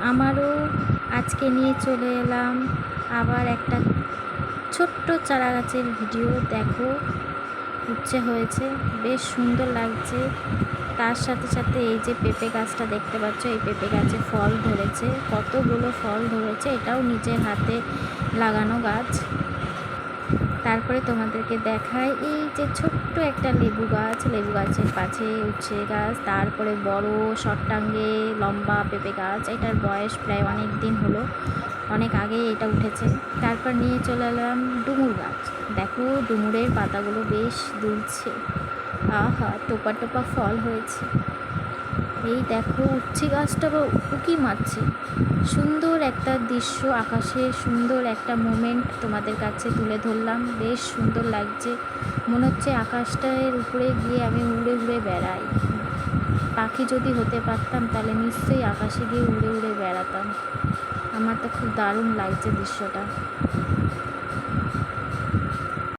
আমারও আজকে নিয়ে চলে এলাম আবার একটা ছোট্ট চারা গাছের ভিডিও। দেখো উচ্ছে হয়েছে, বেশ সুন্দর লাগছে। তার সাথে সাথে এই যে পেঁপে গাছটা দেখতে পাচ্ছ, এই পেঁপে গাছে ফল ধরেছে, কতগুলো ফল ধরেছে। এটাও নিজের হাতে লাগানো গাছ। তারপরে তোমাদেরকে দেখায় এই যে ছোট্ট একটা লেবু গাছ, লেবু গাছের পাশে উচ্ছে গাছ, তারপরে বড় শর্টাঙ্গে লম্বা পেঁপে গাছ। এটার বয়স প্রায় অনেক দিন হলো, অনেক আগে এটা উঠেছে। তারপর নিয়ে চলে এলাম ডুমুর গাছ। দেখো ডুমুরের পাতাগুলো বেশ দুলছে, আহা টোপা টোপা ফল হয়েছে। এই দেখো উচ্ছে গাছটা বা উকি মারছে। সুন্দর একটা দৃশ্য, আকাশে সুন্দর একটা মোমেন্ট তোমাদের কাছে তুলে ধরলাম। বেশ সুন্দর লাগছে, মনে হচ্ছে আকাশটার উপরে গিয়ে আমি উড়ে উড়ে বেড়াই। পাখি যদি হতে পারতাম তাহলে নিশ্চয়ই আকাশে গিয়ে উড়ে উড়ে বেড়াতাম। আমার তো খুব দারুণ লাগছে দৃশ্যটা।